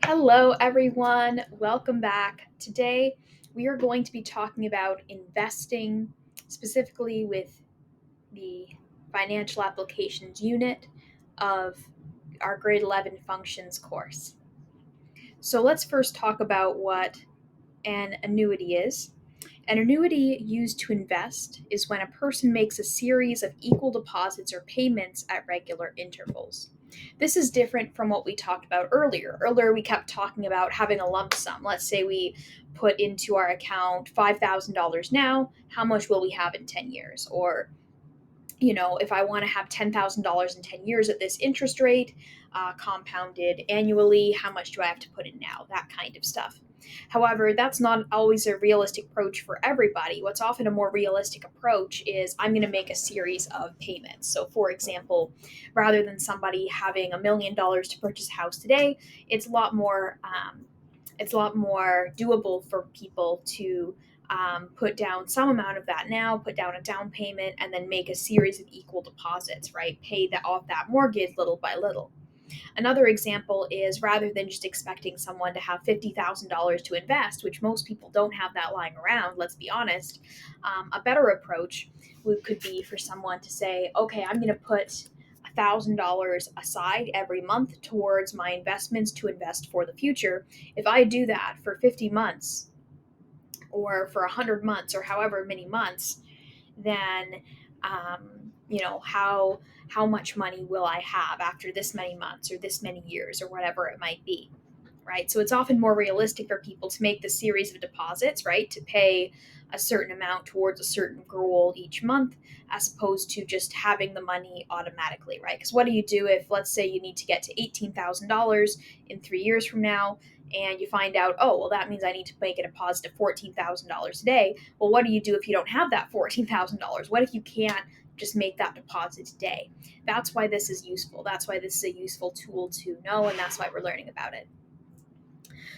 Hello, everyone. Welcome back. Today, we are going to be talking about investing, specifically with the financial applications unit of our grade 11 functions course. So, let's first talk about what an annuity is. An annuity used to invest is when a person makes a series of equal deposits or payments at regular intervals. This is different from what we talked about earlier. Earlier, we kept talking about having a lump sum. Let's say we put into our account $5,000 now. How much will we have in 10 years? Or if I want to have $10,000 in 10 years at this interest rate, compounded annually, how much do I have to put in now? That kind of stuff. However, that's not always a realistic approach for everybody. What's often a more realistic approach is I'm going to make a series of payments. So, for example, rather than somebody having $1 million to purchase a house today, it's a lot more it's a lot more doable for people to put down some amount of that now, put down a down payment, and then make a series of equal deposits, right? Pay that off that mortgage little by little. Another example is rather than just expecting someone to have $50,000 to invest, which most people don't have that lying around, let's be honest, a better approach could be for someone to say, okay, I'm going to put $1,000 aside every month towards my investments to invest for the future. If I do that for 50 months or for 100 months or however many months, then how much money will I have after this many months or this many years or whatever it might be, right? So it's often more realistic for people to make the series of deposits, right, to pay a certain amount towards a certain goal each month, as opposed to just having the money automatically, right? Because what do you do if, let's say, you need to get to $18,000 in 3 years from now, and you find out, oh, well, that means I need to make a deposit of $14,000 a day. Well, what do you do if you don't have that $14,000? What if you can't just make that deposit today? That's why this is useful. That's why this is a useful tool to know, and that's why we're learning about it.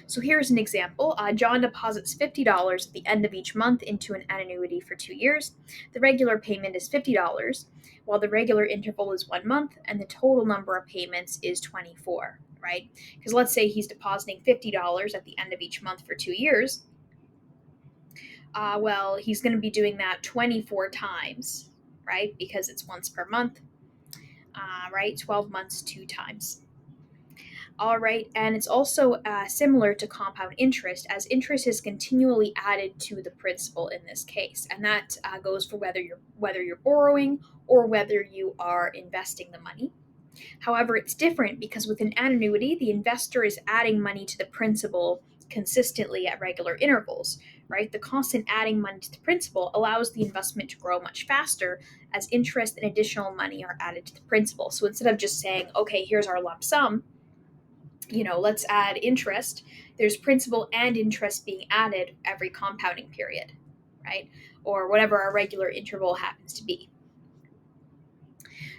So here's an example. John deposits $50 at the end of each month into an annuity for 2 years. The regular payment is $50, while the regular interval is 1 month, and the total number of payments is 24, right? Because let's say he's depositing $50 at the end of each month for 2 years. Well, he's going to be doing that 24 times, right? Because it's once per month, right? 12 months, 2 times. All right, and it's also similar to compound interest, as interest is continually added to the principal in this case, and that goes for whether you're borrowing or whether you are investing the money. However, it's different because with an annuity, the investor is adding money to the principal consistently at regular intervals, right? The constant adding money to the principal allows the investment to grow much faster as interest and additional money are added to the principal. So instead of just saying, okay, here's our lump sum, let's add interest. There's principal and interest being added every compounding period, right? Or whatever our regular interval happens to be.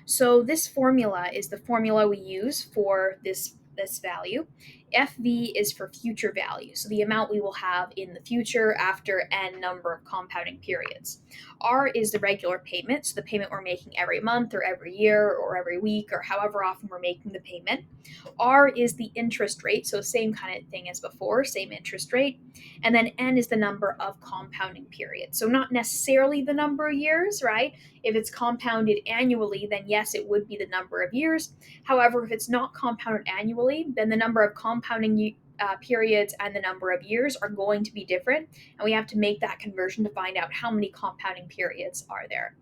So this formula is the formula we use for this value. FV is for future value, so the amount we will have in the future after n number of compounding periods. R is the regular payment, so the payment we're making every month or every year or every week or however often we're making the payment. R is the interest rate, so same kind of thing as before, same interest rate. And then N is the number of compounding periods. So not necessarily the number of years, right? If it's compounded annually, then yes, it would be the number of years. However, if it's not compounded annually, then the number of compounding periods and the number of years are going to be different. And we have to make that conversion to find out how many compounding periods are there.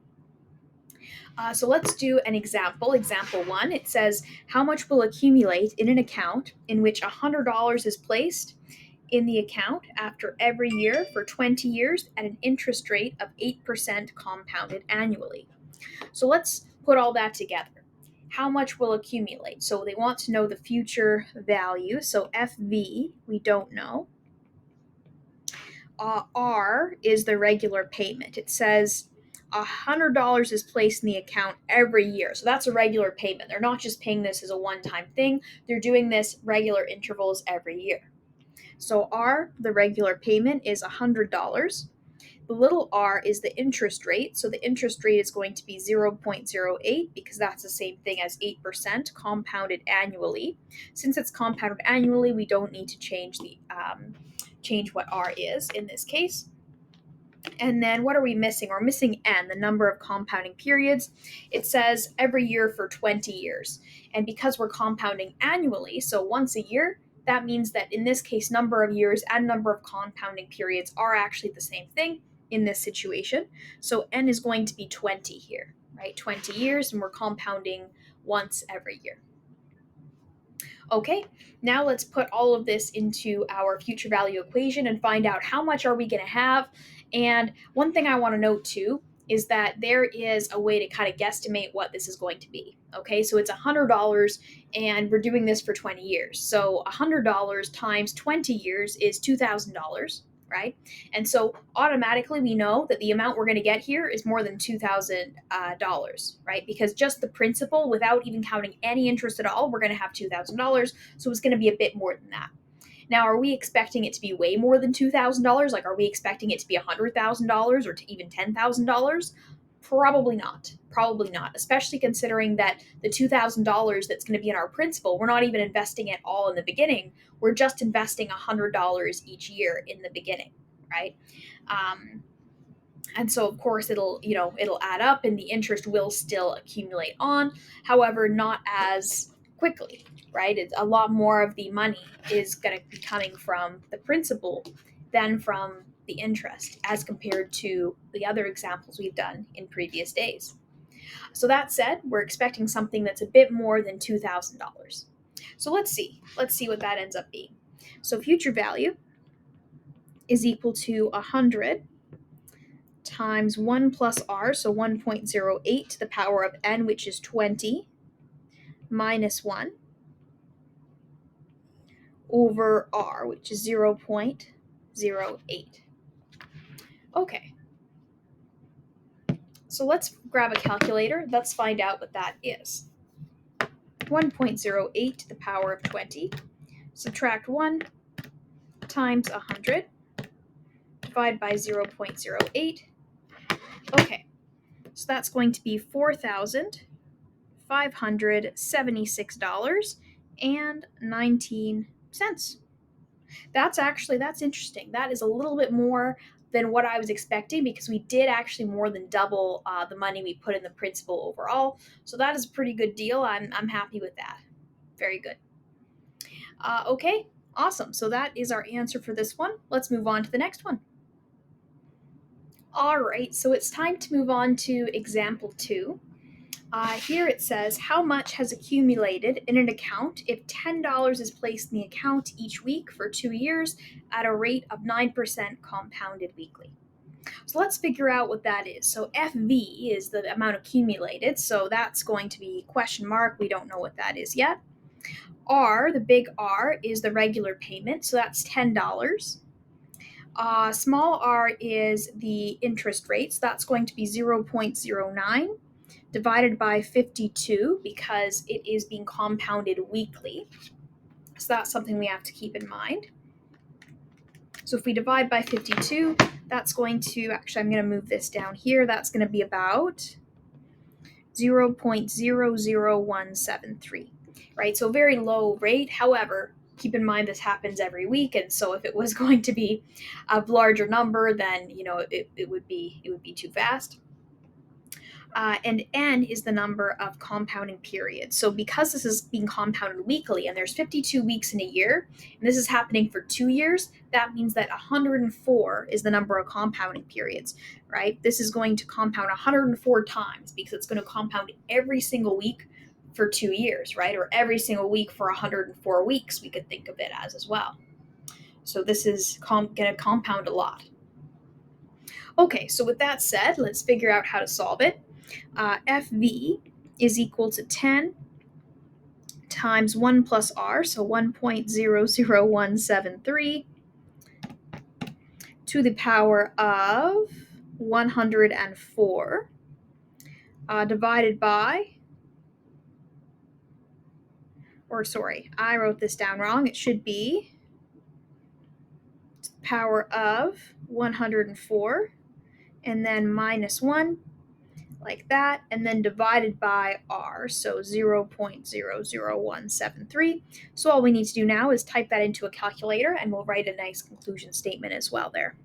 So let's do an example. Example 1, it says how much will accumulate in an account in which $100 is placed in the account after every year for 20 years at an interest rate of 8% compounded annually. So let's put all that together. How much will accumulate? So they want to know the future value. So FV, we don't know. R is the regular payment. It says $100 is placed in the account every year. So that's a regular payment. They're not just paying this as a one-time thing. They're doing this regular intervals every year. So R, the regular payment, is $100. The The little r is the interest rate. So the interest rate is going to be 0.08 because that's the same thing as 8% compounded annually. Since it's compounded annually, we don't need to change what r is in this case. And then what are we missing? We're missing n, the number of compounding periods. It says every year for 20 years. And because we're compounding annually, so once a year, that means that in this case, number of years and number of compounding periods are actually the same thing in this situation. So n is going to be 20 here, right? 20 years, and we're compounding once every year. Okay, now let's put all of this into our future value equation and find out how much are we going to have. And one thing I want to note too is that there is a way to kind of guesstimate what this is going to be. Okay, so it's $100 and we're doing this for 20 years. So $100 times 20 years is $2,000, right? And so automatically we know that the amount we're going to get here is more than $2,000, right? Because just the principal, without even counting any interest at all, we're going to have $2,000. So it's going to be a bit more than that. Now, are we expecting it to be way more than $2,000? Like, are we expecting it to be $100,000 or to even $10,000? Probably not. Probably not, especially considering that the $2,000 that's going to be in our principal, we're not even investing it all in the beginning. We're just investing $100 each year in the beginning, right? And so, of course, it'll add up and the interest will still accumulate on. However, not as quickly, right? It's a lot more of the money is going to be coming from the principal than from the interest as compared to the other examples we've done in previous days. So that said, we're expecting something that's a bit more than $2,000. So let's see what that ends up being. So future value is equal to 100 times 1 plus r, so 1.08 to the power of n, which is 20, minus 1, over r, which is 0.08. Okay, so let's grab a calculator. Let's find out what that is. 1.08 to the power of 20, subtract 1 times 100, divide by 0.08. Okay, so that's going to be $4,576.19. That's interesting. That is a little bit more than what I was expecting because we did actually more than double the money we put in the principal overall. So that is a pretty good deal. I'm happy with that. Very good. Okay, awesome. So that is our answer for this one. Let's move on to the next one. All right, so it's time to move on to example 2. Here it says, how much has accumulated in an account if $10 is placed in the account each week for 2 years at a rate of 9% compounded weekly? So let's figure out what that is. So FV is the amount accumulated, so that's going to be question mark. We don't know what that is yet. R, the big R, is the regular payment, so that's $10. Small r is the interest rate, so that's going to be 0.09 divided by 52 because it is being compounded weekly. So that's something we have to keep in mind. So if we divide by 52, that's going to, actually I'm going to move this down here, that's going to be about 0.00173, right? So very low rate. However, keep in mind this happens every week, and so if it was going to be a larger number, then it would be too fast. And n is the number of compounding periods. So because this is being compounded weekly and there's 52 weeks in a year, and this is happening for 2 years, that means that 104 is the number of compounding periods, right? This is going to compound 104 times because it's going to compound every single week for 2 years, right? Or every single week for 104 weeks, we could think of it as well. So this is going to compound a lot. Okay, so with that said, let's figure out how to solve it. FV is equal to 10 times 1 plus r, so 1.00173 to the power of 104 divided by, or sorry, I wrote this down wrong. It should be to the power of 104 and then minus 1, like that, and then divided by r, so 0.00173. So all we need to do now is type that into a calculator, and we'll write a nice conclusion statement as well there.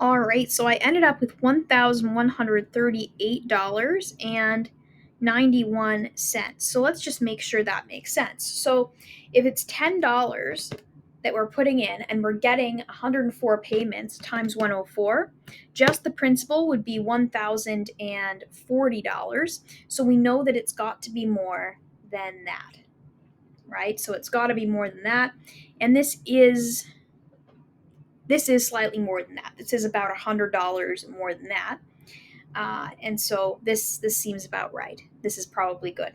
All right, so I ended up with $1,138.91. So let's just make sure that makes sense. So if it's $10 that we're putting in and we're getting 104 payments times 104, just the principal would be $1,040. So we know that it's got to be more than that, right? So it's got to be more than that. And this is slightly more than that. This is about $100 more than that. And so this seems about right. This is probably good.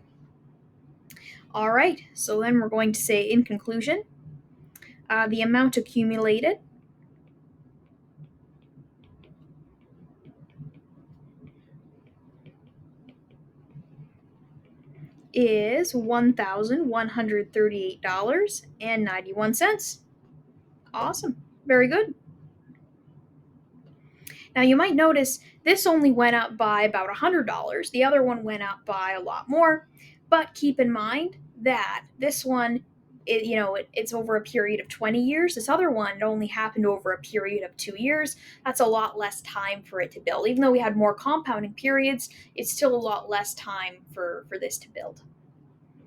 All right, so then we're going to say in conclusion, the amount accumulated is $1,138.91. Awesome. Very good. Now you might notice this only went up by about $100. The other one went up by a lot more, but keep in mind that this one, it's over a period of 20 years. This other one, it only happened over a period of 2 years. That's a lot less time for it to build. Even though we had more compounding periods, it's still a lot less time for this to build.